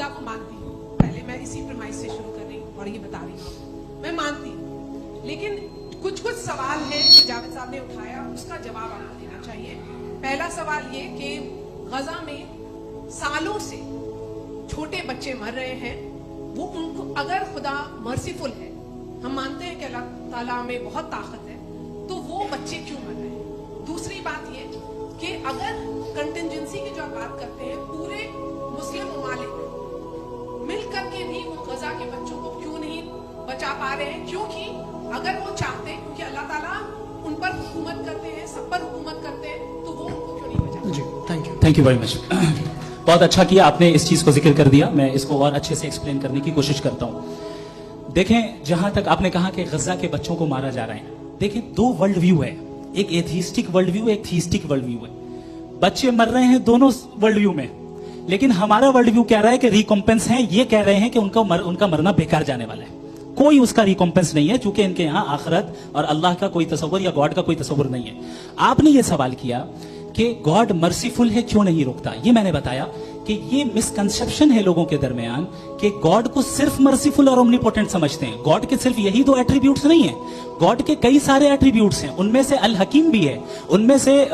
खुदा को मानती हूँ, पहले मैं इसी प्रेमाइस से शुरू कर रही हूँ और ये बता रही हूँ, मैं मानती हूँ, लेकिन कुछ सवाल है जो जावेद साहब ने उठाया, उसका जवाब आना देना चाहिए। पहला सवाल ये कि गजा में सालों से छोटे बच्चे मर रहे हैं, वो उनको अगर खुदा मर्सीफुल है, हम मानते हैं कि अल्लाह ताला में बहुत ताकत है, तो वो बच्चे क्यों मर रहे हैं। दूसरी बात ये कि अगर कंटिजेंसी की जो आप बात करते हैं, पूरे मुस्लिम ममालिक मिल करके भी वो गजा के बच्चों को क्यों नहीं बचा पा रहे हैं, क्योंकि अगर वो चाहते, क्योंकि अल्लाह ताला उन पर हुकूमत करते हैं, सब पर हुकूमत करते हैं, तो वो उनको क्यों नहीं बचा। जी थैंक यू वेरी मच। बहुत अच्छा किया आपने इस चीज को जिक्र कर दिया, मैं इसको और अच्छे से एक्सप्लेन करने की कोशिश करता हूं। देखें, जहां तक आपने कहा कि गजा के बच्चों को मारा जा रहा है, देखें दो वर्ल्ड व्यू है, एक एथीस्टिक वर्ल्ड व्यू, एक थीस्टिक वर्ल्ड व्यू है। बच्चे मर रहे हैं दोनों वर्ल्ड व्यू में, लेकिन हमारा वर्ल्ड व्यू कह रहा है कि रिकॉम्पेंस है, ये कह रहे हैं कि उनका मरना बेकार जाने वाला है, कोई उसका रिकॉम्पेंस नहीं है, चूंकि इनके यहां आखिरत और अल्लाह का कोई तस्वर या गॉड का कोई तस्वर नहीं है। आपने ये सवाल किया कि गॉड मर्सीफुल है, क्यों नहीं रोकता, ये मैंने बताया कि ये मिसकंसेप्शन है लोगों के दरमियान कि गॉड को सिर्फ मर्सीफुल और ओमनीपोटेंट समझते हैं। गॉड के सिर्फ यही दो एट्रीब्यूट्स नहीं है, गॉड के कई सारे एट्रीब्यूट्स हैं, उनमें से अल हकीम भी है, उनमें से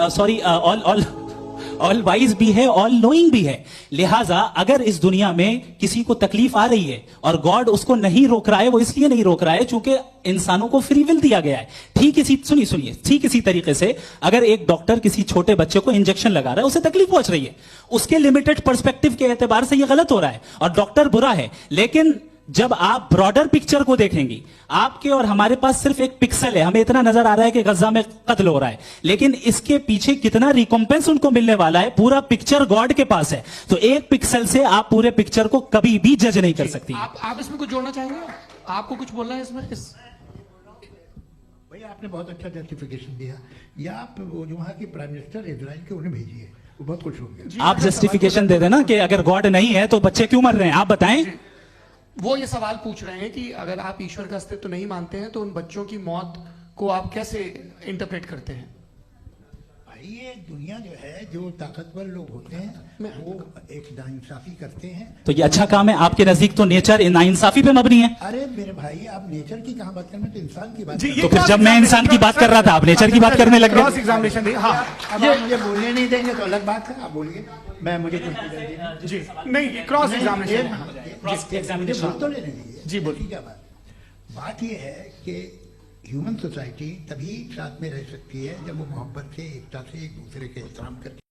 ऑल वाइज भी है, ऑल नोइंग भी है। लिहाजा अगर इस दुनिया में किसी को तकलीफ आ रही है और गॉड उसको नहीं रोक रहा है, वो इसलिए नहीं रोक रहा है क्योंकि इंसानों को फ्री विल दिया गया है। ठीक इसी तरीके से अगर एक डॉक्टर किसी छोटे बच्चे को इंजेक्शन लगा रहा है, उसे तकलीफ पहुंच रही है, उसके लिमिटेड पर्सपेक्टिव के एतबार से यह गलत हो रहा है और डॉक्टर बुरा है। लेकिन जब आप ब्रॉडर पिक्चर को देखेंगी, आपके और हमारे पास सिर्फ एक पिक्सल है, हमें इतना नजर आ रहा है कि गजा में कत्ल हो रहा है, लेकिन इसके पीछे कितना रिकॉम्पेंस उनको मिलने वाला है, पूरा पिक्चर गॉड के पास है। तो एक पिक्सल से आप पूरे पिक्चर को कभी भी जज नहीं कर सकती। आप इसमें कुछ जोड़ना चाहेंगे? आपको कुछ बोलना है इसमें? भैया आपने बहुत अच्छा जस्टिफिकेशन दिया, या आप वो जो वहाँ की प्राइम मिनिस्टर इजराइल के उन्हें भेजिए, वो बहुत खुश होंगे। आप जस्टिफिकेशन दे देना कि अगर गॉड नहीं है तो बच्चे क्यों मर रहे हैं, आप बताएं। वो ये सवाल पूछ रहे हैं कि अगर आप ईश्वर का अस्तित्व नहीं मानते हैं तो उन बच्चों की मौत को आप कैसे इंटरप्रेट करते हैं? भाई ये दुनिया जो है, जो ताकतवर लोग होते हैं वो एक नाइंसाफी करते हैं। तो ये अच्छा काम है, आपके नजदीक तो नेचर नाइंसाफी पे मबनी है। अरे मेरे भाई, आप नेचर की कहाँ बात कर रहे हैं, तो इंसान की बात। तो फिर जब मैं इंसान की बात कर रहा था, आप नेचर की बात करने लग क्रॉस गए। एग्जामिनेशन दी। हाँ, अब आप मुझे बोलने नहीं देंगे तो अलग बात है, आप बोलिए, मैं मुझे कुछ जी नहीं, क्रॉस एग्जामिनेशन बोल तो लेने दीजिए। जी बोलिए। क्या बात ये है कि ह्यूमन सोसाइटी तभी साथ में रह सकती है जब वो मोहब्बत से, एकता से, एक दूसरे के एहतराम करके